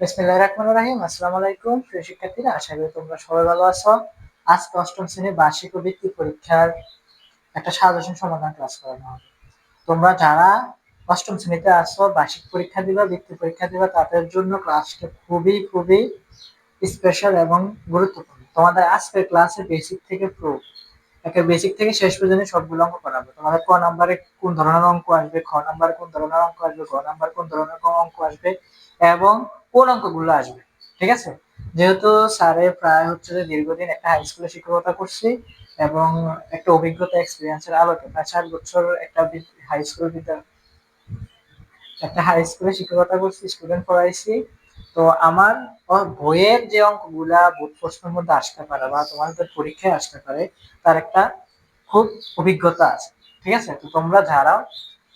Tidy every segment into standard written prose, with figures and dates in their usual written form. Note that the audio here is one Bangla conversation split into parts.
বিসমিল্লাহির রহমানির রহিম। আসসালামু আলাইকুম প্রিয় শিক্ষার্থীরা, আশা করি তোমরা সবাই ভালো আছো। আজকে অষ্টম শ্রেণীর বার্ষিক ও বৃত্তি পরীক্ষার একটা সাজেশন সমাধান ক্লাস করানো হবে। তোমরা যারা অষ্টম শ্রেণীতে আছো, বার্ষিক পরীক্ষা দিবা, বৃত্তি পরীক্ষা দিবা, তাদের জন্য ক্লাসটা খুবই খুবই স্পেশাল এবং গুরুত্বপূর্ণ। তোমাদের আজকের ক্লাসে বেসিক থেকে প্রুফ, একটা বেসিক থেকে শেষ পর্যন্ত সবগুলো অঙ্ক করাবে। তোমাদের ক নাম্বারে কোন ধরনের অঙ্ক আসবে, খ নাম্বারে কোন ধরনের অঙ্ক আসবে, গ নাম্বারে কোন ধরনের অঙ্ক আসবে এবং কোন অঙ্কগুলো আসবে। ঠিক আছে? যেহেতু স্যারে প্রায় হচ্ছে যে দীর্ঘদিন একটা হাই স্কুলে শিক্ষকতা করছি এবং একটা অভিজ্ঞতা এক্সপিরিয়েন্সের আলোকে প্রায় 7 বছর একটা হাই স্কুলে শিক্ষকতা করছি, স্টুডেন্ট পড়াইছি। তো আমার বইয়ের যে অঙ্কগুলা বোর্ড প্রশ্নের মধ্যে আসতে পারে বা তোমাদের পরীক্ষায় আসতে পারে, তার একটা খুব অভিজ্ঞতা আছে। ঠিক আছে? তো তোমরা যারা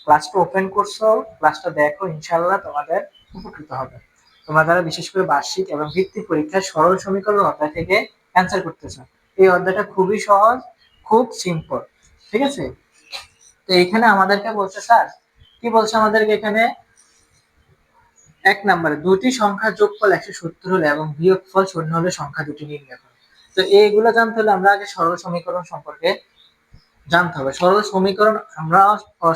ক্লাসটা ওপেন করছো, ক্লাসটা দেখো, ইনশাল্লাহ তোমাদের উপকৃত হবে। তোমরা যারা বিশেষ করে বার্ষিক এবং বৃত্তি পরীক্ষায় সরল সমীকরণ অধ্যায় থেকে অ্যান্সার করতেছো, এই অধ্যায়টা খুবই সহজ, খুব সিম্পল। ঠিক আছে? তো এখানে আমাদেরকে বলছে স্যার, কি বলছে আমাদেরকে এখানে, এক নম্বরে দুটি সংখ্যার যোগফল 170 হলে এবং বিয়োগফল 0 হলে সংখ্যা দুটি নির্ণয় করো। তো এইগুলো জানতে হলে আমরা আগে সরল সমীকরণ সম্পর্কে জানতে হবে। সরল সমীকরণ আমরা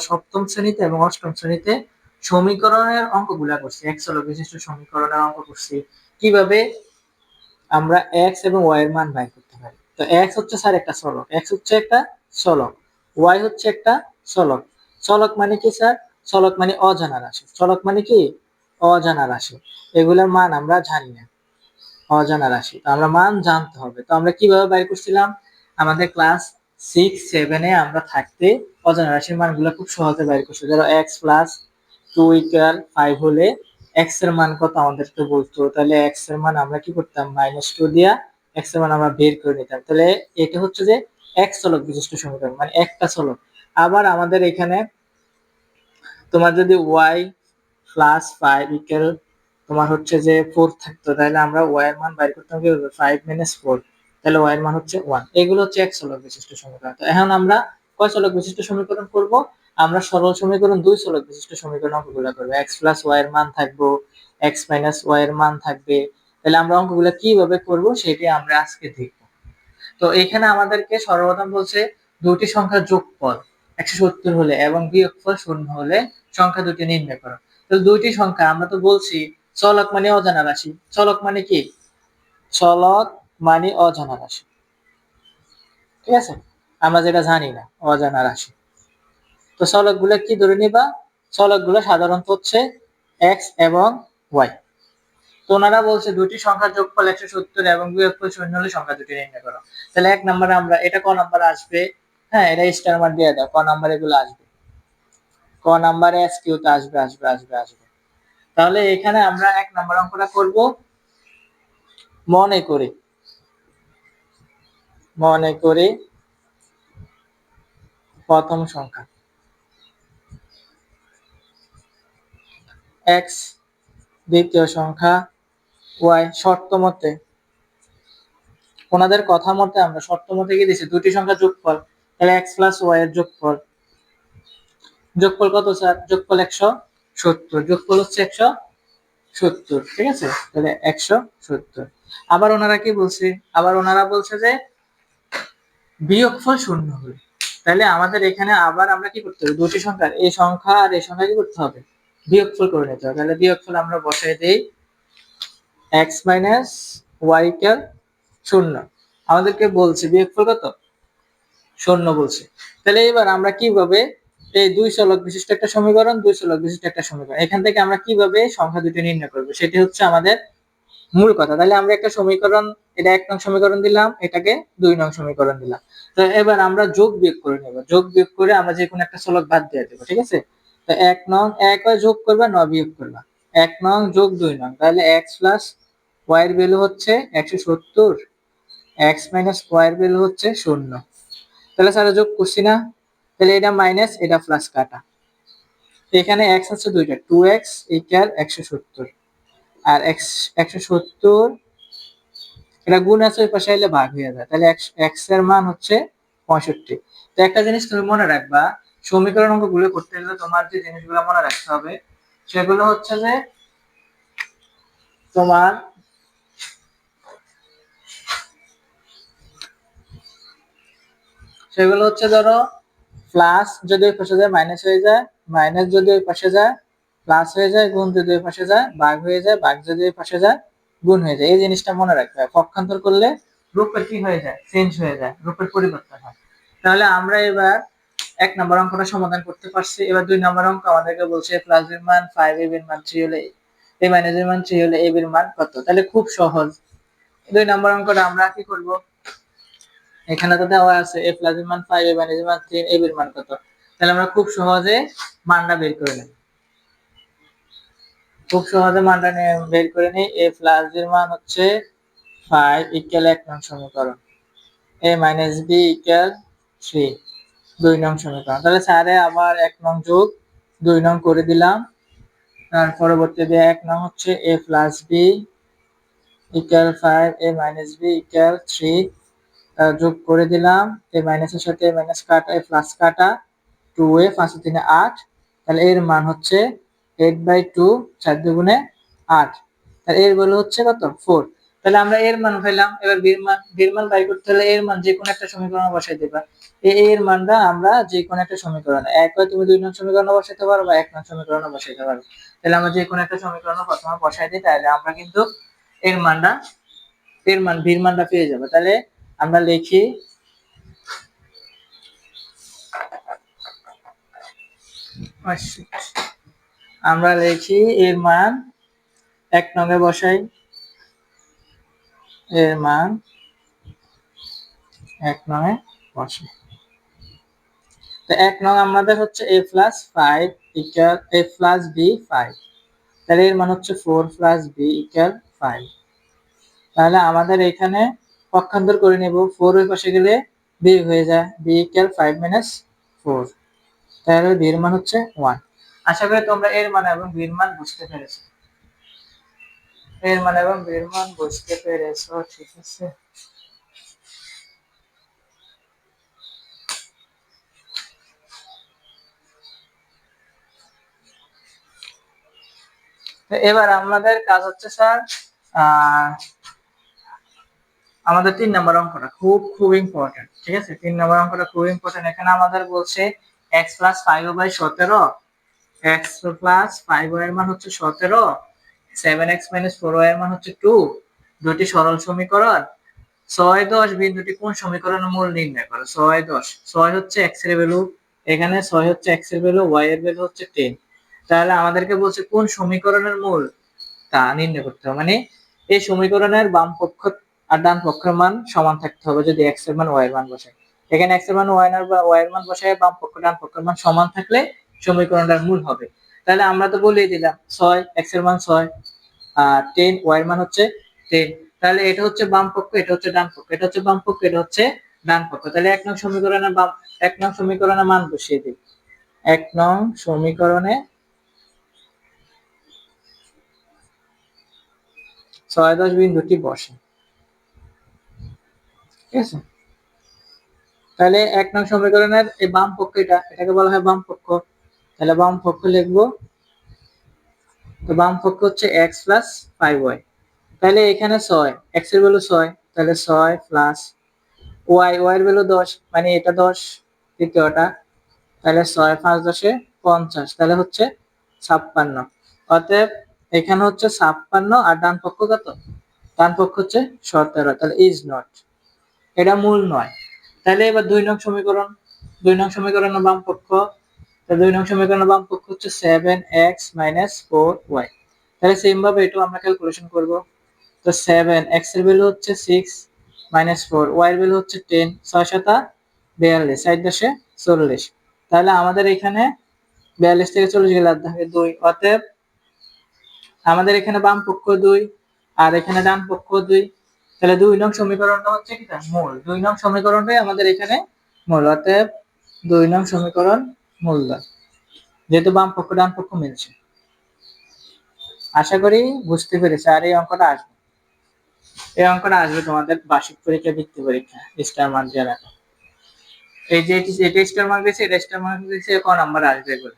সপ্তম শ্রেণীতে এবং অষ্টম শ্রেণীতে সমীকরণের অঙ্কগুলা করছি, এক চলক বিশিষ্ট সমীকরণের অঙ্ক করছি, কিভাবে আমরা এক্স এবং ওয়াই এর মান বের করতে পারি। তো এক্স হচ্ছে স্যার একটা চলক, এক্স হচ্ছে একটা চলক, ওয়াই হচ্ছে একটা চলক। চলক মানে কি স্যার? চলক মানে অজানা রাশি। চলক মানে কি? অজানা রাশি। এগুলোর মান আমরা জানি না, অজানা রাশি। তো আমরা মান জানতে হবে। তো আমরা কিভাবে বের করছিলাম? আমাদের ক্লাস 6-7 আমরা থাকতে অজানা রাশির মানগুলো খুব সহজে বের করছি। ধরো এক্স প্লাস 2 = 5 হলে এক্স এর মান কত আমাদেরকে বলতো, তাহলে এক্স এর মান আমরা কি করতাম, -2 দিয়া এক্স এর মান আমরা বের করে নিতাম। তাহলে এটা হচ্ছে যে এক চলক বিশিষ্ট সমীকরণ, মানে একটা চলক। আবার আমাদের এখানে তোমার যদি ওয়াই প্লাস 5 ইকুয়াল তোমার হচ্ছে যে 4 থাকতো, তাহলে আমরা ওয়াই এর মান বাইর করতাম কিভাবে, 5 - 4, তাহলে ওয়াই এর মান হচ্ছে 1। এগুলো হচ্ছে এক চলক বিশিষ্ট সমীকরণ। তো এখন আমরা কয় চলক বিশিষ্ট সমীকরণ করব? আমরা সরল সমীকরণ, দুই চলক বিশিষ্ট সমীকরণ অঙ্কগুলো করব। x প্লাস ওয়াই এর মান থাকবো, x মাইনাস ওয়াই এর মান থাকবে। তাহলে আমরা অঙ্কগুলো কিভাবে করব সেটি আমরা আজকে দেখব। তো এখানে আমাদেরকে সর্বপ্রথম বলছে দুটি সংখ্যার যোগফল 170 হলে এবং বিয়োগফল 0 হলে সংখ্যা দুটি নির্ণয় করো। তো দুইটি সংখ্যা, আমরা তো বলছি চলক মানে অজানা রাশি। চলক মানে কি? চলক মানে অজানা রাশি। ঠিক আছে? আমরা যেটা জানি না, অজানা রাশি। তো চলক গুলা কি ধরে নিবা? চলক গুলো সাধারণত হচ্ছে এক্স এবং ওয়াই। তো ওনারা বলছে দুটি সংখ্যার যোগফল 170 এবং বিয়োগফল 0 হলে সংখ্যা দুটি নির্ণয় করো। তাহলে এক নম্বরে আমরা এটা ক নাম্বারে আসবে? হ্যাঁ, এটা স্টার মার্ক দিয়ে দাও, ক নাম্বারে এগুলো আসবে, ক নাম্বারে এসকিউ তে আসবে আসবে আসবে আসবে। তাহলে এখানে আমরা এক নাম্বার অঙ্কটা করব। মনে করে মনে করে প্রথম সংখ্যা এক্স, দ্বিতীয় সংখ্যা ওয়াই। শর্ত মতে, ওনাদের কথা মতে আমরা শর্ত মতে কি দিছি, দুটি সংখ্যা যোগফল, তাহলে এক্স প্লাস ওয়াই এর যোগফল। যোগফল কত স্যার? যোগফল 170, যোগফল হচ্ছে 170। ঠিক আছে? তাহলে 170। আবার ওনারা কি বলছে? আবার ওনারা বলছে যে বিয়োগফল 0 হলে, তাহলে আমাদের এখানে আবার আমরা কি করতে হবে, দুটি সংখ্যার এই সংখ্যা আর এই সংখ্যা কি করতে হবে, বিয়োগফল করে নিতে হবে। তাহলে বিয়োগফল আমরা বসাই দেই, x মাইনাস ওয়াই ইকুয়াল 0। আমাদেরকে বলছে বিয়োগফল কত, 0 বলছে। তাহলে এবার আমরা কিভাবে এই দুই চলক বিশিষ্ট একটা সমীকরণ, দুই চলক বিশিষ্ট একটা সমীকরণ, এখান থেকে আমরা কিভাবে সংখ্যা দুটি নির্ণয় করব সেটি হচ্ছে আমাদের মূল কথা। তাহলে আমরা একটা সমীকরণ, এটা 1 নং সমীকরণ দিলাম, এটাকে 2 নং সমীকরণ দিলাম। তো এবার আমরা যোগ বিয়োগ করে নেব, যোগ বিয়োগ করে আমরা যে কোনো একটা চলক বাদ দিয়ে দেব। ঠিক আছে? তো 1 নং 1 যোগ করবা, 9 বিয়োগ করবা, 1 নং যোগ 2 নং, তাহলে x প্লাস ওয়াই এর ভ্যালু হচ্ছে 170, x মাইনাস ওয়াই এর ভ্যালু হচ্ছে 0। তাহলে স্যার যোগ করছি না, তাহলে এটা মাইনাস এটা প্লাস কাটা, এখানে x আছে দুইটা, 2x ইকুয়াল 170, আর x 170 এটা গুণ আছে ওই পাশে এলে ভাগ হয়ে যায়, তাহলে x এর মান হচ্ছে 65। তো একটা জিনিস তুমি মনে রাখবা, সমীকরণ অঙ্কগুলো করতে গেলে তোমার যে জিনিসগুলো মনে রাখতে হবে সেগুলো হচ্ছে যে তোমার সেগুলো হচ্ছে ধরো প্লাস যদি ওই পাশে যায় মাইনাস হয়ে যায়, মাইনাস যদি ওই পাশে যায় প্লাস হয়ে যায়, গুণ যদি ওই পাশে যায় ভাগ হয়ে যায়, ভাগ যদি ওই পাশে যায় গুণ হয়ে যায়। এই জিনিসটা মনে রাখতে হয়। পক্ষান্তর করলে রূপের কি হয়ে যায়, চেঞ্জ হয়ে যায়, রূপের পরিবর্তন হয়। তাহলে আমরা এবার 1 নম্বর অঙ্কটা সমাধান করতে পারছি। এবার 2 নম্বর অঙ্ক আমাদেরকে বলছে প্লাস এর মান 5, এ এর মান 3 হলে এ মাইনাস এর মান 3 হলে এ এর মান কত। তাহলে খুব সহজ। 2 নম্বর অঙ্কটা আমরা কি করব, এখানে তো দেওয়া আছে এ প্লাস এর মান 5, এ মাইনাস এর মান 3, এ এর মান কত। তাহলে আমরা খুব সহজে মানটা বের করে নেব। খুব সহজে মানটা বের করে নিই। এ প্লাস এর মান হচ্ছে 5 ইকুয়াল 1 নং সমীকরণ, এ মাইনাস বি ইকুয়াল 3 2 নং সমীকরণ। তাহলে স্যারে আবার 1 নং যোগ 2 নং করে দিলাম। তার পরবর্তীতে 1 নং হচ্ছে এ প্লাস বি ইকুয়াল 5, এ মাইনাস বি ইকুয়াল 3 যোগ করে দিলাম। এ মাইনাসের সাথে এ মাইনাস কাটা, এ প্লাস কাটা, 2 এ 5 এ 3 8। তাহলে এর মান হচ্ছে 8/2, 4 দুগুণে 8। তাহলে এর ভ্যালু হচ্ছে কত 4। তাহলে আমরা এর মান পেলাম। এবার বীর মান বাই করতে হলে এর মান যে কোনো একটা সমীকরণে বসাই দিবা। এর মানটা আমরা যে কোনো একটা সমীকরণে, একবার তুমি 2 নং সমীকরণে বসাইতে পারো বা 1 নং সমীকরণে বসাইতে পারো। তাহলে আমরা যে কোনো একটা সমীকরণে প্রথমে বসাই দিই, তাহলে আমরা কিন্তু এর মানটা বীর মানটা পেয়ে যাবো। তাহলে আমরা লিখি এর মান 1 নং এ বসাই। এর মান 1 নং এ বসাই। তো 1 নং আমাদের হচ্ছে a plus 5 equal a plus b 5। তাহলে এর মান হচ্ছে 4 প্লাস b ইকুয়াল 5। তাহলে আমাদের এখানে পক্ষান্তর করে নেব। 4 ওই পাশে গেলে b হয়ে যায়, b ইকুয়াল 5 মাইনাস 4। তাহলে b এর মান হচ্ছে 1। আশা করি তোমরা এর মান এবং b এর মান বুঝতে পেরেছো। এর মান এবং b এর মান বুঝতে পেরেছো, ঠিক আছে। তো এবার আমাদের কাজ হচ্ছে স্যার আমাদের 3 নম্বর অঙ্কটা খুব ইম্পর্টেন্ট, ঠিক আছে। 3 নম্বর অঙ্কটা খুব ইম্পর্টেন্ট। এখানে আমাদের বলছে x plus 5y/17, x plus 5y এর মান হচ্ছে 17, 7x মাইনাস 4y এর মান হচ্ছে 2, দুটি সরল সমীকরণ। 6, 10 বিন্দুটি কোন সমীকরণের মূল নির্ণয় করো। 6, 10, 6 হচ্ছে x এর ভ্যালু, এখানে 6 হচ্ছে x এর ভ্যালু, y এর ভ্যালু হচ্ছে 10। তাহলে আমাদেরকে বলছে কোন সমীকরণের মূল তা নির্ণয় করতে হবে। মানে এই সমীকরণের বাম পক্ষ আর ডান পক্ষের মান সমান থাকতে হবে যদি x এর মান y এর মান বসাই। এখানে x এর মান y এর মান বসাই, বাম পক্ষ ডান পক্ষের মান সমান থাকলে সমীকরণটার মূল হবে। তাহলে আমরা তো বলেই দিলাম 6, x এর মান 6 আর 10, y এর মান হচ্ছে 10। তাহলে এটা হচ্ছে বাম পক্ষ, এটা হচ্ছে ডান পক্ষ, এটা হচ্ছে বাম পক্ষ, এটা হচ্ছে ডান পক্ষ। তাহলে 1 নং সমীকরণের 1 নং সমীকরণের মান বসিয়ে দিই। 1 নং সমীকরণে 6, 10 বিন্দুটি বসে, ঠিক আছে। তাহলে 1 নং সমীকরণের এই বাম পক্ষ এটাকে বলা হয় বাম পক্ষ। তাহলে বাম পক্ষ লিখবো। তো বাম পক্ষ হচ্ছে x প্লাস 5y। তাহলে এখানে 6, x এর ভ্যালু 6, তাহলে 6 প্লাস y এর ভ্যালু 10, মানে এটা 10 দ্বিতীয়টা। তাহলে 6 5 10 এ 50, তাহলে হচ্ছে 56। অতএব এখানে হচ্ছে 56 আর ডান পক্ষ কত, ডান পক্ষ হচ্ছে 17। তাহলে ইজ নট, এটা মূল নয়। তাহলে এবার 2 নং সমীকরণ, 2 নং সমীকরণের বাম পক্ষ, তাহলে 2 নং সমীকরণের বাম পক্ষ হচ্ছে 7x মাইনাস 4y। তাহলে সেম ভাবে এটাও আমরা ক্যালকুলেশন করব। তো 7x এর ভ্যালু হচ্ছে 6 মাইনাস 4, y এর ভ্যালু হচ্ছে 10, 6 7 42, 4 10 40। তাহলে আমাদের এখানে 42 থেকে 40 গেলে আর থাকে 2। অতএব আমাদের এখানে বাম পক্ষ 2 আর এখানে ডান পক্ষ 2। তাহলে 2 নং সমীকরণটা হচ্ছে কি মূল, 2 নং সমীকরণটাই আমাদের এখানে মূল। অতএব 2 নং সমীকরণ মূলধন, যেহেতু বাম পক্ষ ডান পক্ষ মিলছে। আশা করি বুঝতে পেরেছে। আর এই অঙ্কটা আসবে তোমাদের বার্ষিক পরীক্ষা, বৃত্তি পরীক্ষা, স্টার মার্ক যারা এই যে এটা স্টার মার্ক দিয়েছে, এটা স্টার মার্ক দিয়েছে, ক নাম্বার আসবে এগুলো।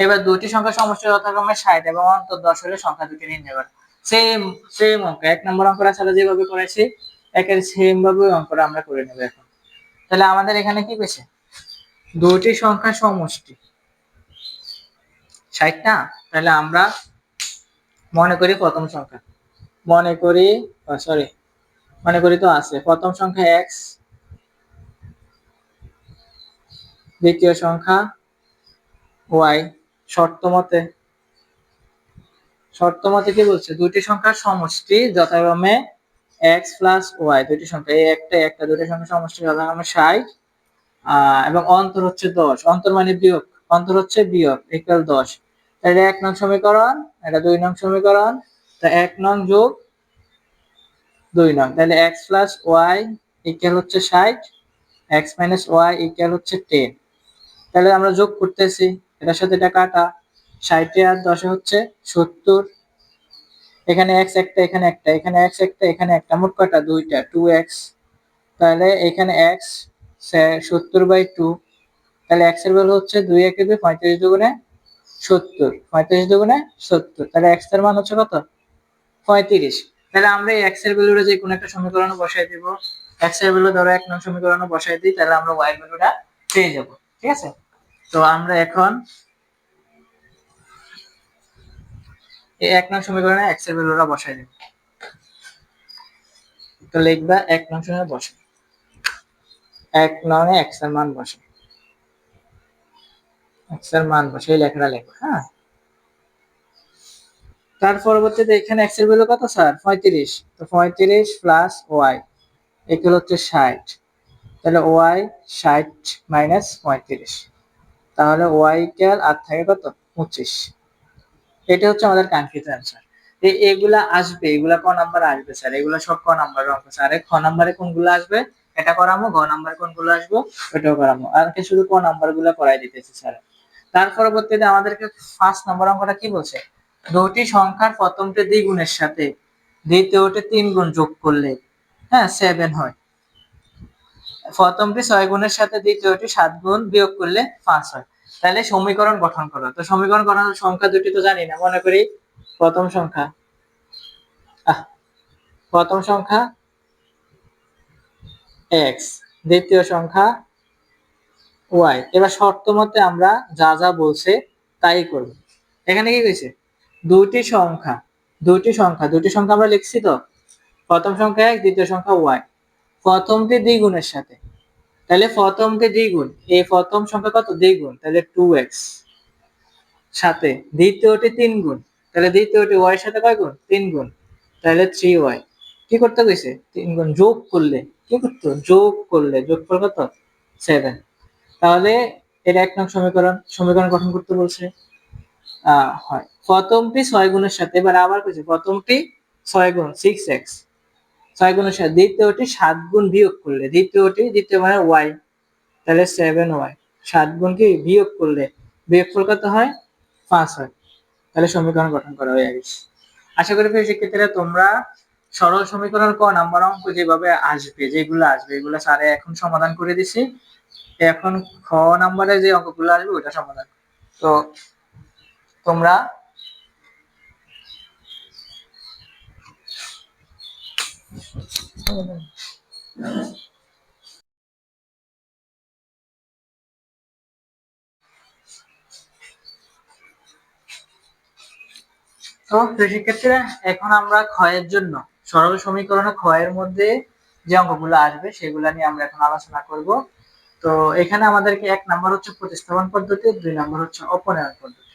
এবার দুটি সংখ্যা সমষ্টি যথাক্রমে 60 এবং অন্তর 10 হলে সংখ্যা দুটি নির্ণয় করো। সেম সেম অঙ্ক, 1 নম্বর অঙ্কটা ছাড়া যেভাবে করেছি একের সেম ভাবে অঙ্কটা আমরা করে নেব এখন। তাহলে আমাদের এখানে কি পেয়েছে, দুটি সংখ্যার সমষ্টি 60 না। তাহলে আমরা মনে করি প্রথম সংখ্যা, মনে করি সরি মনে করি তো আছে প্রথম সংখ্যা x, দ্বিতীয় সংখ্যা y। শর্ত মতে কি বলছে, দুটি সংখ্যার সমষ্টি যথাক্রমে x প্লাস y, দুটি সংখ্যা এই একটা একটা দুটি সংখ্যার সমষ্টি যথাক্রমে 60 এবং অন্তর হচ্ছে 10, অন্তর মানে বিয়োগ, অন্তর হচ্ছে বিয়োগ ইকুয়াল 10। এটা 1 নং সমীকরণ, এটা 2 নং সমীকরণ। তা 1 নং যোগ 2 নং, তাহলে x প্লাস y ইকুয়াল হচ্ছে 60, x মাইনাস y ইকুয়াল হচ্ছে 10। তাহলে আমরা যোগ করতেছি, এটার সাথে এটা কাটা, 60 আর 10 হচ্ছে 70। এখানে x একটা, এখানে একটা, এখানে x একটা, এখানে একটা, মোট কয়টা, দুইটা, 2x। তাহলে এখানে x 70/2, তাহলে x এর ভ্যালু হচ্ছে 2 একে 2, 35 দুগুণে 70, 35 দুগুণে 70, তাহলে x এর মান হচ্ছে কত, 35। তাহলে আমরা এই x এর ভ্যালুটা যে কোনো একটা সমীকরণে বসাই দিব, x এর ভ্যালু ধরো 1 নং সমীকরণে বসাই দিই, তাহলে আমরা y এর ভ্যালুটা পেয়ে যাব। ঠিক আছে, তো আমরা এখন এই 1 নং সমীকরণে x এর ভ্যালুটা বসাই দেব। তো লিখবা 1 নং সমীকরণে বসাই, 1 নং এ x এর মান বসাই, x এর মান বসাই লেখাটা লিখবা। হ্যাঁ, তার পরবর্তীতে এখানে x এর ভ্যালু কত স্যার, 35। তো 35 প্লাস y ইকুয়াল হচ্ছে 60। তাহলে y 60 মাইনাস 35, তাহলে y ইকুয়াল আর থাকে কত, 25। এটা হচ্ছে আমাদের কাঙ্ক্ষিত অ্যান্সার। এগুলা আসবে, এগুলা ক নাম্বার আসবে স্যার, এগুলা সব ক নাম্বারের অঙ্ক স্যার। খ নাম্বারে কোনগুলো আসবে এটা করামো, গ নাম্বারে কোনগুলো আসবে ওটাও করামো, আর শুধু ক নাম্বার গুলো করাই দিতেছি স্যার। তার পরবর্তীতে আমাদেরকে ফার্স্ট নাম্বার অঙ্কটা কি বলছে, দুটি সংখ্যার প্রথমটি দ্বিগুণের সাথে দ্বিতীয়টি 3 গুণ যোগ করলে 7 হয়, প্রথমটি 6 গুণের সাথে দ্বিতীয়টি 7 গুণ বিয়োগ করলে 5 হয়। তাহলে সমীকরণ গঠন করো। তো সমীকরণ গঠনের সংখ্যা দুটি তো জানি না, মনে করি প্রথম সংখ্যা প্রথম সংখ্যা x, দ্বিতীয় সংখ্যা y। এবার শর্ত মতে আমরা যা যা বলছে তাই করব। এখানে কি হয়েছে, দুটি সংখ্যা দুটি সংখ্যা আমরা লিখছি তো, প্রথম সংখ্যা x, দ্বিতীয় সংখ্যা y, প্রথমটি দ্বিগুণের সাথে, তাহলে প্রথমটি দ্বিগুণ, এই প্রথম সংখ্যা কত, দ্বিগুণ, তাহলে 2x, সাথে দ্বিতীয়টি 3 গুণ, তাহলে দ্বিতীয়টি y এর সাথে কয় গুণ, 3 গুণ, তাহলে 3y। কি করতে কইছে, 3 গুণ যোগ করলে, কি করতে, যোগফল কত, 7। তাহলে এর 1 নং সমীকরণ গঠন করতে বলছে। হয় প্রথমটি 6 গুণের সাথে, এবার আবার কইছে প্রথমটি 6 গুণ 6x, 6 গুণের সাথে দ্বিতীয়টি 7 গুণ বিয়োগ করলে, দ্বিতীয় মানে y, তাহলে 7y, 7 গুণ কি বিয়োগ করলে বিয়োগফল কত হয়, 5 হয়। তাহলে সমীকরণ গঠন করা হয়ে গেছে। আশা করি শিক্ষার্থীরা তোমরা সরল সমীকরণ ক নাম্বার অঙ্ক যেভাবে আসবে, যেগুলো আসবে এগুলো স্যারে এখন সমাধান করে দিছি। এখন খ নাম্বারে যে অঙ্কগুলো আসবে ওটা সমাধান। তো তোমরা তো শিক্ষার্থীরা এখন আমরা ক্ষয়ের জন্য সরল সমীকরণে ক্ষয়ের মধ্যে যে অঙ্কগুলো আসবে সেগুলো নিয়ে আমরা এখন আলোচনা করব। তো এখানে আমাদেরকে 1 নাম্বার হচ্ছে প্রতিস্থাপন পদ্ধতি, 2 নাম্বার হচ্ছে অপনয়ন পদ্ধতি।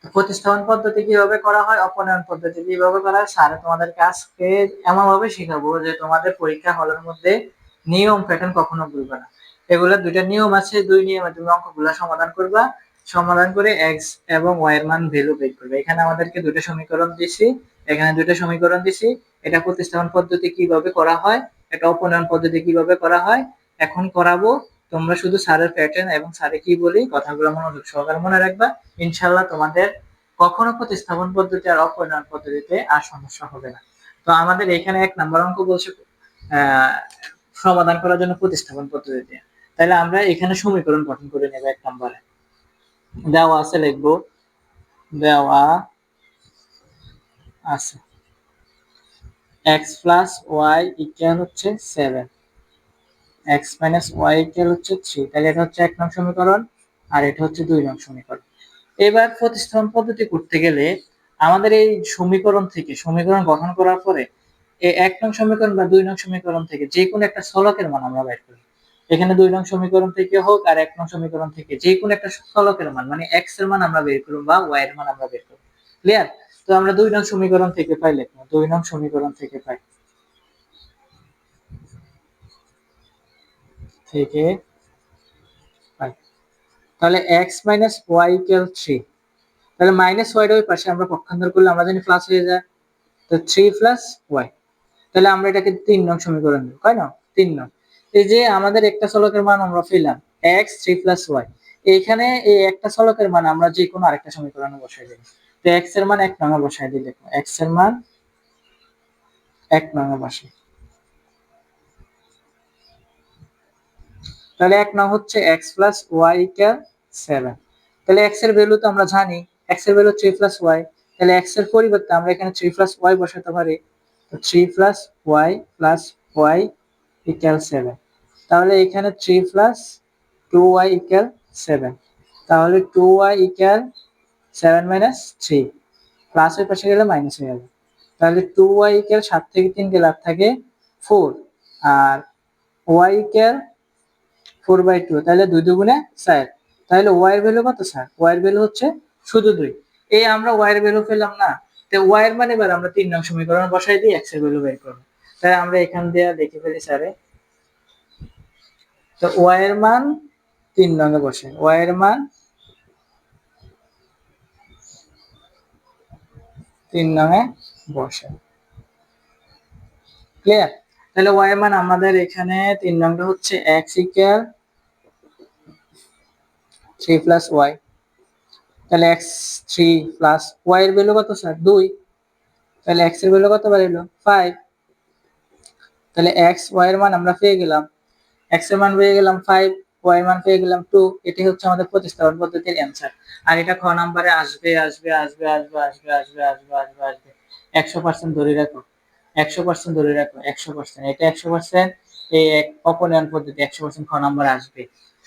তো প্রতিস্থাপন পদ্ধতি কিভাবে করা হয়, অপনয়ন পদ্ধতি কিভাবে করা হয়, স্যার তোমাদেরকে আজকে এমন ভাবে শেখাবো যে তোমাদের পরীক্ষা হলের মধ্যে নিয়ম প্যাটার্ন কখনো ভুলবে না। এগুলা দুইটা নিয়ম আছে, দুই নিয়মে তুমি অঙ্কগুলা সমাধান করবা, সমাধান করে x এবং y এর মান ভ্যালু বের করবে। এখানে আমাদেরকে দুটো সমীকরণ দিছি, এখানে দুটো সমীকরণ দিছি, এটা প্রতিস্থাপন পদ্ধতি কিভাবে করা হয়, এটা অপনয়ন পদ্ধতি কিভাবে করা হয় এখন করাবো। তোমরা শুধু স্যারের প্যাটার্ন এবং স্যারে কি বলি কথাগুলো মনোযোগ সহকারে মনে রাখবা, ইনশাআল্লাহ তোমাদের কখনো প্রতিস্থাপন পদ্ধতি আর অপনয়ন পদ্ধতিতে আর সমস্যা হবে না। তো আমাদের এখানে 1 নাম্বার অঙ্ক বলছে সমাধান করার জন্য প্রতিস্থাপন পদ্ধতিতে। তাহলে আমরা এখানে সমীকরণ গঠন করে নেব। 1 নম্বরে দেওয়া আছে, লিখবো দেওয়া আছে এক্স প্লাস ওয়াই ইকুয়াল হচ্ছে 7, এক্স মাইনাস ওয়াই ইকুয়াল হচ্ছে 3। তাহলে এটা হচ্ছে 1 নং সমীকরণ আর এটা হচ্ছে 2 নং সমীকরণ। এবার প্রতিস্থাপন পদ্ধতি করতে গেলে আমাদের এই সমীকরণ গঠন করার পরে এই 1 নং সমীকরণ বা 2 নং সমীকরণ থেকে যে কোনো একটা চলকের মান আমরা বের করি। এখানে 2 নং সমীকরণ থেকে হোক আর 1 নং সমীকরণ থেকে যে কোনো একটা চলকের মান মানে x এর মান আমরা বের করব বা y এর মান আমরা বের করব। ক্লিয়ার? তো আমরা 2 নং সমীকরণ থেকে পাই লিখব। 2 নং সমীকরণ থেকে পাই থেকে পাই তাহলে x y 3। তাহলে মাইনাস y এর ওই পাশে আমরা পক্ষান্তর করলে আমরা জানি প্লাস হয়ে যায়। তো 3 y। তাহলে আমরা এটাকে 3 নং সমীকরণ দেব, তাই না? 3 নং। এই যে আমাদের একটা চলকের মান আমরা পেলাম x 3 y। এইখানে এই একটা চলকের মান আমরা যে কোনো আরেকটা সমীকরণে বসাই দেব। তো x এর মান 1 নং এ বসাই দিলে x এর মান 1 নং এ বসাই। তাহলে 1 নং হচ্ছে x y 7। তাহলে x এর ভ্যালু তো আমরা জানি, x এর ভ্যালু 3 y। তাহলে x এর পরিবর্তে আমরা এখানে 3 y বসাতে পারি। তো 3 y equal 7। তাহলে এখানে 3 2y equal 7। তাহলে 2y equal 7 minus 3। প্লাস এর পাশে গেলে মাইনাস হয়ে যাবে। তাহলে 2y equal 7 থেকে 3 গেলে আর থাকে 4 আর y equal 4/2। তাহলে 2 দুগুণে 4। তাহলে y এর ভ্যালু কত স্যার? y এর ভ্যালু হচ্ছে শুধু 2। এই আমরা y এর ভ্যালু পেলাম না। তো y এর মান এবার আমরা 3 নং সমীকরণ বসাই দিয়ে x এর ভ্যালু বের করব। তাই আমরা এখান দিয়ে লিখে ফেলি স্যারে। তো y এর মান 3 নং এ বসে। y এর মান 3 নং এ বসে। ক্লিয়ার? তাহলে y এর মান আমাদের এখানে 3 নংটা হচ্ছে x equal 3 y। তাহলে x 3 y এর ভ্যালু কত স্যার? 2। তাহলে x এর ভ্যালু কত বাড়লো? 5। তাহলে x y এর মান আমরা পেয়ে গেলাম। x এর মান পেয়ে গেলাম 5, y এর মান পেয়ে গেলাম 2। এটাই হচ্ছে আমাদের প্রতিস্থাপন পদ্ধতির অ্যানসার। আর এটা খ নম্বরে আসবে আসবে আসবে আসবে আসবে আসবে আসবে আসবে আসবে 100% ধরে রাখো। 100% ধরে রাখো। 100%। এটা 100%। এই অপনয়ন পদ্ধতি 100% খ নম্বরে আসবে।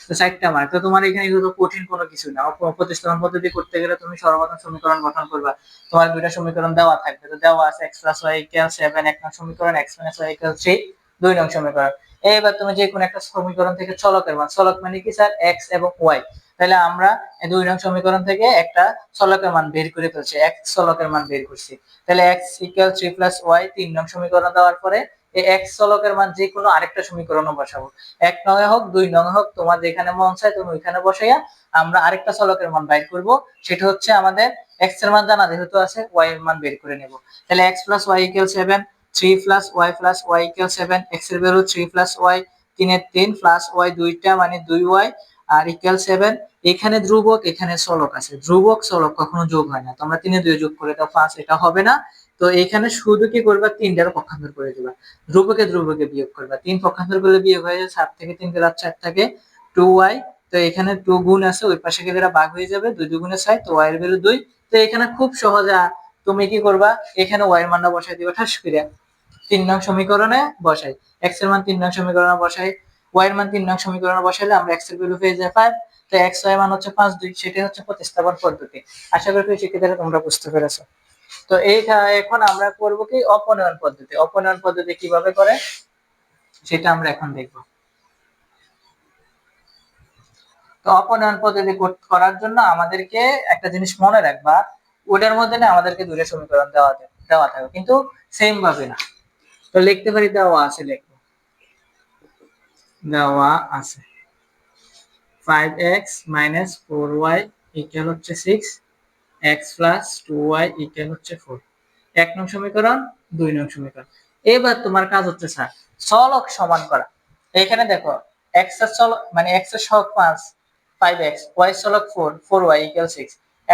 তো 4টা মার্ক। তো তোমার এখানে কিন্তু কঠিন কোনো কিছু না। প্রতিস্থাপন পদ্ধতি করতে গেলে তুমি সর্বপ্রথম সমীকরণ গঠন করবা। তোমার দুইটা সমীকরণ দেওয়া থাকবে। তো দেওয়া আছে x y 7 1 নং সমীকরণ, x y 3 2 নং সমীকরণ। এবার তুমি যে কোনো একটা সমীকরণ থেকে চলকের মান, চলক মানে কি স্যার? x এবং y। তাহলে আমরা এই 2 নং সমীকরণ থেকে একটা চলকের মান বের করে ফেলছি, x চলকের মান বের করছি। তাহলে x 3 y 3 নং সমীকরণ দেওয়ার পরে এই x চলকের মান যে কোনো আরেকটা সমীকরণে বসাবো। 1 নং এ হোক 2 নং এ হোক, তোমার যেখানে মন চায় তুমি ওইখানে বসাইয়া আমরা আরেকটা চলকের মান বের করব। সেটা হচ্ছে আমাদের x এর মান জানা যেহেতু আছে, y এর মান বের করে নেব। তাহলে x y 7, 3 y equal 7। x এর ভ্যালু 3 y, 3 এর 3 প্লাস y দুইটা মানে 2y আর equal 7। এখানে ধ্রুবক এখানে চলক আছে। ধ্রুবক চলক কখনো যোগ হয় না। তোমরা 3 এ 2 যোগ করে দাও 5, এটা হবে না। তো এখানে শুধু কি করবা? 3টার পক্ষান্তর করে দিবা। ধ্রুবকে বিয়োগ করবা। 3 পক্ষান্তর করলে বিয়োগ হয়ে যায়। 7 থেকে 3 গেলে 4 থাকে 2y। তো এখানে 2 গুণ আছে, ওই পাশে গেলে এটা ভাগ হয়ে যাবে। 2 দুগুণে 6, তো y এর ভ্যালু 2। তো এখানে খুব সহজে তুমি কি করবা? এখানে y এর মানটা বসাই দিবা ঠাস করে। 3 নং সমীকরণে বসাই। x এর মান 3 নং সমীকরণে বসাই, y এর মান 3 নং সমীকরণে বসাইলে আমরা x এর ভ্যালু পেয়ে যাই 5। তো x y মান হচ্ছে 5 2। সেটাই হচ্ছে প্রতিস্থাপন পদ্ধতি। আশা করি শিক্ষার্থীরা তোমরা বুঝতে পেরেছো। তো এখন আমরা করব কি? অপনয়ন পদ্ধতি। অপনয়ন পদ্ধতি কিভাবে করে সেটা আমরা এখন দেখব। তো অপনয়ন পদ্ধতি করার জন্য আমাদেরকে একটা জিনিস মনে রাখবা, ওটার মধ্যে না আমাদেরকে দুটো সমীকরণ দেওয়া থাকবে, কিন্তু সেম ভাবে না। তো লিখতে পারি দেওয়া আছে, লিখবো দেওয়া আছে 5x 4y ইকুয়াল হচ্ছে 6, x 2y ইকুয়াল হচ্ছে 4। 1 নং সমীকরণ, 2 নং সমীকরণ। এবার তোমার কাজ হচ্ছে স্যার চলক সমান করা। এখানে দেখো x এর চলক মানে x এর সহগ 5 5x, y এর চলক 4 4y ইকুয়াল 6,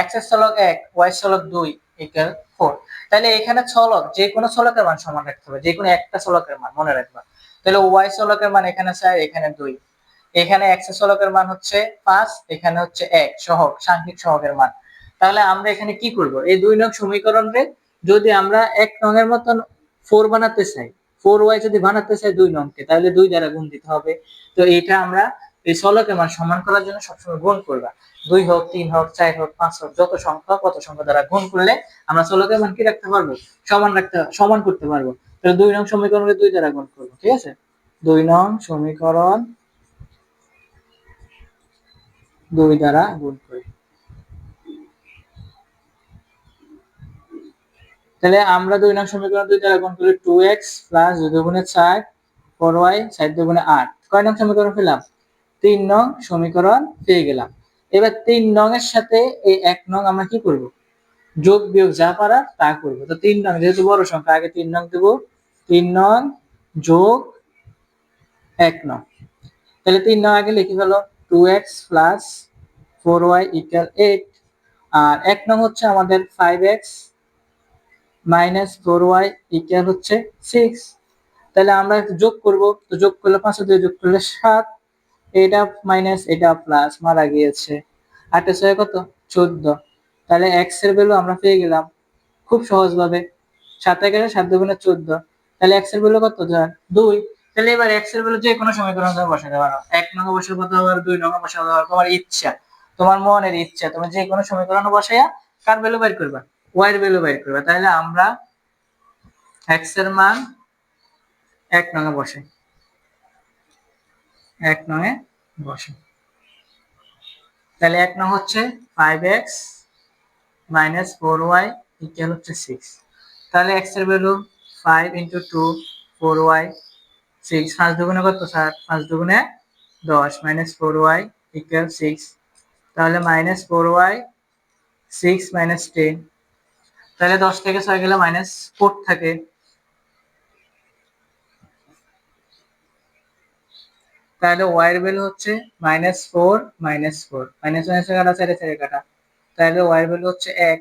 x এর চলক 1 y এর চলক 2 ইকুয়াল 4। তাহলে এখানে চলক যে কোনো চলকের মান সমান রাখতে হবে, যে কোনো একটা চলকের মান মনে রাখবা। তাহলে y চলকের মান এখানে 4 এখানে 2, এখানে x এর চলকের মান হচ্ছে 5 এখানে হচ্ছে 1 সহগ সাংখ্যিক সহগের মান। তাহলে আমরা এখানে কি করব? এই 2 নং সমীকরণে যদি আমরা 1 নং এর মতন 4 বানাতে চাই, 4y যদি বানাতে চাই 2 নংকে, তাহলে 2 দ্বারা গুণ দিতে হবে। তো এটা আমরা এই চলকের মান সমান করার জন্য সবসময় গুণ করবা। 2 হোক, 3 হোক, 4 হোক, 5 হোক, যত সংখ্যা কত সংখ্যা দ্বারা গুণ করলে আমরা চলকের মান কি রাখতে পারবো, সমান করতে পারবো। তাহলে 2 নং সমীকরণকে 2 দ্বারা গুণ করবো, ঠিক আছে। 2 নং সমীকরণ 2 দ্বারা গুণ করি। তাহলে আমরা 2 নং সমীকরণ 2 দ্বারা গুণ করলে 2x প্লাস 2 দুগুণে 4 4y 4 দুগুণে 8। কয় নং সমীকরণ পেলাম? 3 নং সমীকরণ পেয়ে গেলাম। এবার 3 নং এর সাথে এই 1 নং আমরা কি করব, যোগ বিয়োগ যা পারার তা করব। তো 3 নং যেহেতু বড় সংখ্যা, আগে 3 নং দেব, 3 নং যোগ 1 নং। তাহলে 3 নং আগে লিখে ফেলো, 2x প্লাস 4y ইকুয়াল 8। আর 1 নং হচ্ছে আমাদের 5x মাইনাস 4y ইকুয়াল হচ্ছে 6। তাহলে আমরা যোগ করব, তো যোগ করলে 5 দিয়ে যোগ করলে 7, এটা মাইনাস এটা প্লাস, মারা গিয়েছে। 8 এর 6 কত? 14। তাহলে x এর ভ্যালু আমরা পেয়ে গেলাম খুব সহজ ভাবে, 7 এর 7 দুগুণে 14। তাহলে x এর ভ্যালু কত? 2। তাহলে এবার x এর ভ্যালু যে কোনো সমীকরণ তুমি বসাতে পারো, 1 নং বসাতে পারো, 2 নং বসাতে পারো, তোমার ইচ্ছা, তোমার মনের ইচ্ছা, তুমি যে কোনো সমীকরণ বসাইয়া কার ভ্যালু বের করবা, y এর ভ্যালু বের করবা। তাহলে আমরা x এর মান 1 নং এ বসাই, 1 নং এ বসাই। তাহলে 1 নং হচ্ছে 5x মাইনাস 4y ইকুয়াল হচ্ছে 6। তাহলে x এর ভ্যালু 5 ইন্টু 2 4y 6, 5 দুগুণে কত? 7, 5 দুগুণে 10 মাইনাস 4y ইকুয়াল 6। তাহলে মাইনাস 4y 6 মাইনাস 10, তাহলে 10 থেকে 6 গেলে মাইনাস 4 থাকে। তাহলে y এর ভ্যালু হচ্ছে মাইনাস 4 মাইনাস 4, মাইনাস মাইনাস কাটা, 4 4 কাটা, তাহলে y এর ভ্যালু হচ্ছে 1।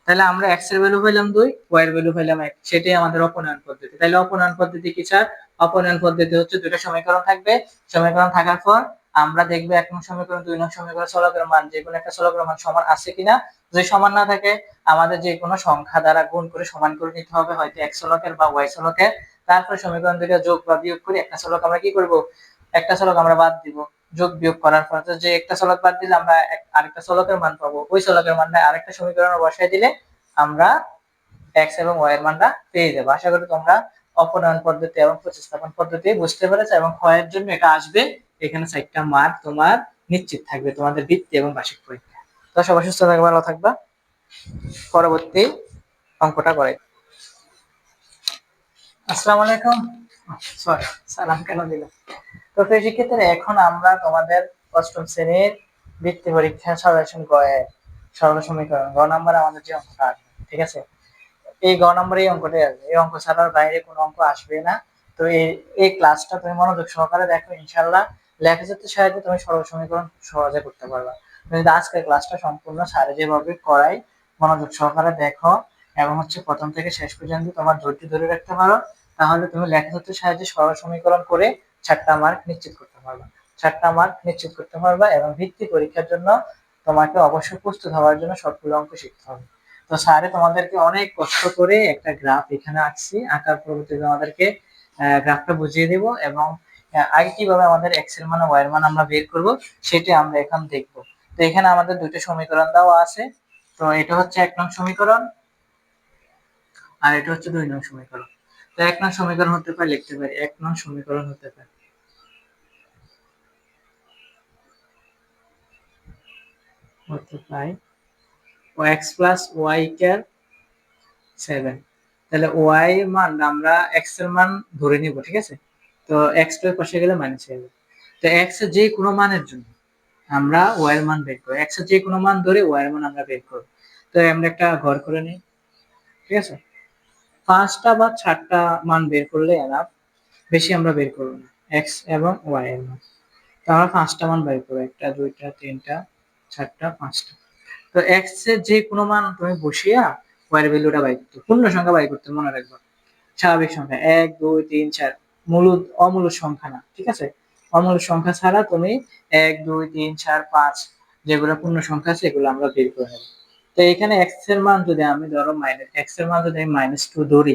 তাহলে আমরা x এর ভ্যালু পেলাম 2, y এর ভ্যালু পেলাম 1, সেটাই আমাদের অপনয়ন পদ্ধতি। তাহলে অপনয়ন পদ্ধতি কি স্যার? অপনয়ন পদ্ধতি হচ্ছে দুটো সমীকরণ থাকবে, সমীকরণ থাকার পর আমরা দেখব 1 নং সমীকরণ 2 নং সমীকরণ চলকের মান, যে কোনো একটা চলকের মান সমান আছে কিনা। যদি সমান না থাকে আমাদের যে কোনো সংখ্যা দ্বারা গুণ করে সমান করে নিতে হবে, হয়তো x চলকের বা y চলকের। তারপর সমীকরণ দুটো যোগ বা বিয়োগ করে একটা চলক আমরা কি করব, একটা চলক আমরা বাদ দিব। যোগ বিয়োগ করার পর যে একটা চলক বাদ দিলে আমরা আরেকটা চলকের মান পাবো, ওই চলকের মানটা আরেকটা সমীকরণে বসাই দিলে আমরা x এবং y এর মানটা পেয়ে যাবো। আশা করি তোমরা অপনয়ন পদ্ধতি এবং প্রতিস্থাপন পদ্ধতি বুঝতে পেরেছো, এবং ক্ষয়ের জন্য এটা আসবে, এখানে 4টা মার্ক তোমার নিশ্চিত থাকবে তোমাদের বৃত্তি এবং বার্ষিক পরীক্ষা। তো সবাই সুস্থ থাকবে, ভালো থাকবা। পরবর্তী অঙ্কটা করাই। আসসালামু আলাইকুম, সরি সালাম কেন দিলাম। তো সেক্ষেত্রে এখন আমরা তোমাদের অষ্টম শ্রেণীর বৃত্তি পরীক্ষা সাজেশন সরল সমীকরণ গ নাম্বার আমাদের যে অঙ্কটা আসবে, ঠিক আছে। এই গ নাম্বার এই অঙ্কটাই আসবে, এই অঙ্ক ছাড়ার বাইরে কোনো অঙ্ক আসবে না। তো এই ক্লাসটা তুমি মনোযোগ সহকারে দেখো, ইনশাআল্লাহ লেখাচিত্রের সাহায্যে তুমি সরল সমীকরণ সহজে করতে পারবা। তুমি যদি আজকের ক্লাসটা সম্পূর্ণ স্যারে যেভাবে করাই মনোযোগ সহকারে দেখো এবং হচ্ছে প্রথম থেকে শেষ পর্যন্ত তোমার ধৈর্য ধরে রাখতে পারো, তাহলে তুমি লেখাচিত্রের সাহায্যে সরল সমীকরণ করে 4টা মার্ক নিশ্চিত করতে পারবা, 4টা মার্ক নিশ্চিত করতে পারবা। এবং ভিত্তি পরীক্ষার জন্য তোমাকে অবশ্যই প্রস্তুত হওয়ার জন্য সবগুলো অঙ্ক শিখতে হবে। তো স্যারে তোমাদেরকে অনেক কষ্ট করে একটা গ্রাফ এখানে আঁকছি, আঁকার পরবর্তীতে তোমাদেরকে গ্রাফটা বুঝিয়ে দেব, এবং আগে কিভাবে আমাদের এক্স এর মান ওয়াই এর মান আমরা বের করব সেটা আমরা এখন দেখব। তো এখানে আমাদের দুটো সমীকরণ দেওয়া আছে, তো এটা হচ্ছে 1 নং সমীকরণ আর এটা হচ্ছে 2 নং সমীকরণ। তো 1 নং সমীকরণ হতে পারে, লিখতে পারি 1 নং সমীকরণ হতে পারে x প্লাস ওয়াই ইকুয়াল 7। তাহলে ওয়াই এর মান আমরা x এর মান ধরে নিব, ঠিক আছে। তো x এর পাশে গেলে মাইনাস হয়ে যাবে। তো x এর যে কোনো মানের জন্য আমরা y এর মান বের করব, x এর যে কোনো মান ধরে y এর মান আমরা বের করব। তো আমরা একটা ঘর করে নিই, ঠিক আছে। 5টা বা 4টা মান বের করলে এনাফ, বেশি আমরা বের করব না, x এবং y এর মান। তো আমরা 5টা মান বের করব, 1টা 2টা 3টা 4টা 5টা। তো x এর যে কোনো মান তুমি বসিয়া y এর ভ্যালুটা বাই করতে, পূর্ণ সংখ্যা বাই করতে, মনে রাখবা। স্বাভাবিক সংখ্যা 1 2 3 4, মূলদ অমূলদ সংখ্যা না, ঠিক আছে। অমূলদ সংখ্যা ছাড়া তুমি 1 2 3 4 5 যেগুলো পূর্ণ সংখ্যা আছে এগুলো আমরা বের করে নেব। তো এখানে x এর মান যদি আমি ধরো x এর মান যদি আমি -2 ধরি,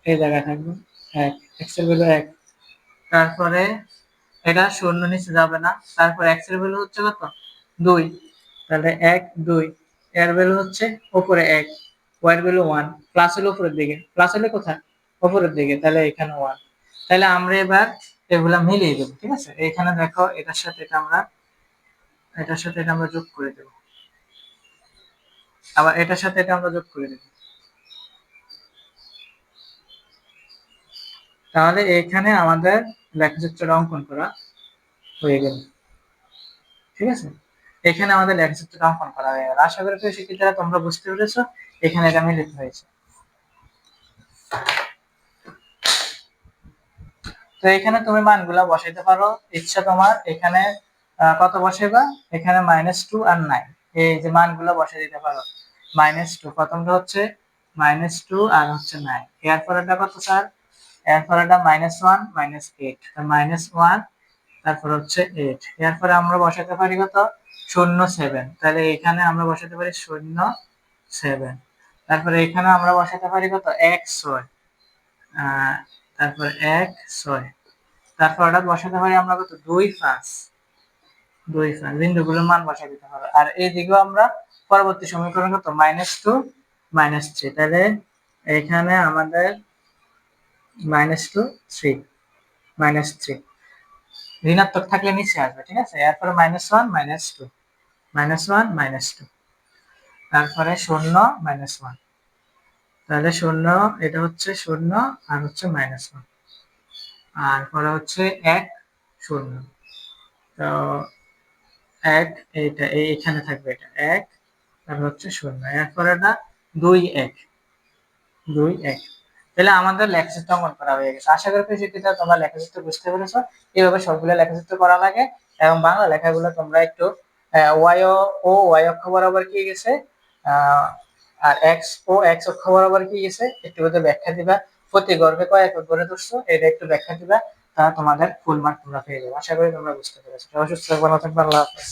এই জায়গায় থাকবে 1, এক্স এর ভ্যালু 1। তারপরে এটা শূন্য নিচে যাবে না, তারপর এক্স এর ভ্যালু হচ্ছে কত 2, তাহলে 1 2, এর ভ্যালু হচ্ছে উপরে 1, ওয়াই এর ভ্যালু 1, প্লাস হলো উপরের দিকে, প্লাস হলে কোথায় উপরের দিকে, তাহলে এখানে 1। তাহলে আমরা এবার এগুলা মিলিয়ে দেব, ঠিক আছে। এখানে দেখো এটার সাথে এটা আমরা যোগ করে দেব, আবার এটার সাথে এটা আমরা যোগ করে দেব। তাহলে এখানে আমাদের লেখচিত্রটা অঙ্কন করা হয়ে গেল, ঠিক আছে। এখানে আমাদের লেখচিত্রটা অঙ্কন করা হয়ে গেল। আশা করি প্রিয় শিক্ষার্থীরা তোমরা বুঝতে পেরেছো এখানে এটা মিলিত হয়েছে। তো এখানে তুমি মানগুলা বসাইতে পারো ইচ্ছা তোমার। এখানে কত বসাইবা, এখানে -2 আর 9, এই যে মানগুলা বসাই দিতে পারো। -2 প্রথমটা হচ্ছে -2 আর হচ্ছে 9, এর পরেরটা কত স্যার, এর পরেরটা -1 -8, -1 তারপর হচ্ছে 8, এরপরে আমরা বসাতে পারি কত 0 7, তাহলে এখানে আমরা বসাতে পারি 0 7। তারপরে এখানে আমরা বসাতে পারি কত 1 6, তারপর 1 6, তারপর ওটা বসাতে পারি আমরা কত 2 5, বিন্দুগুলোর মান বসাই দিতে হবে। আর এই দিকেও আমরা পরবর্তী সমীকরণ কত -2 -3, তাহলে এখানে আমাদের -2 3, -3 ঋণাত্মক থাকলে নিচে আসবে, ঠিক আছে। এরপরে -1 -2, -1 -2, তারপরে 0 -1, তাহলে 0 এটা হচ্ছে 0 আর হচ্ছে -1, আর পরে হচ্ছে 1 0, তো 1 এইটা এইখানে থাকবে, এটা 1, তারপর হচ্ছে 0, এরপরে এটা 2 1 2 1। তাহলে আমাদের লেখচিত্র অঙ্কন করা হয়ে গেছে। আশা করি শিক্ষার্থীরা তোমরা লেখচিত্র বুঝতে পেরেছো। এইভাবে সবগুলো লেখচিত্র করা লাগে, এবং বাংলা লেখাগুলো তোমরা একটু ওয়াই অক্ষ বরাবর কি গেছে, আর এক্স অক্ষ বরাবর কি গেছে একটু ব্যাখ্যা দিবা। প্রতি গর্ভে কয় একক করে ধরছো এটা একটু ব্যাখ্যা দিবা, তা তোমাদের ফুল মার্ক তোমরা পেয়ে যাবে। আশা করি তোমরা বুঝতে পেরেছো। সবাই সুস্থ থাকবে, ভালো থাকবে, আল্লাহ হাফেজ।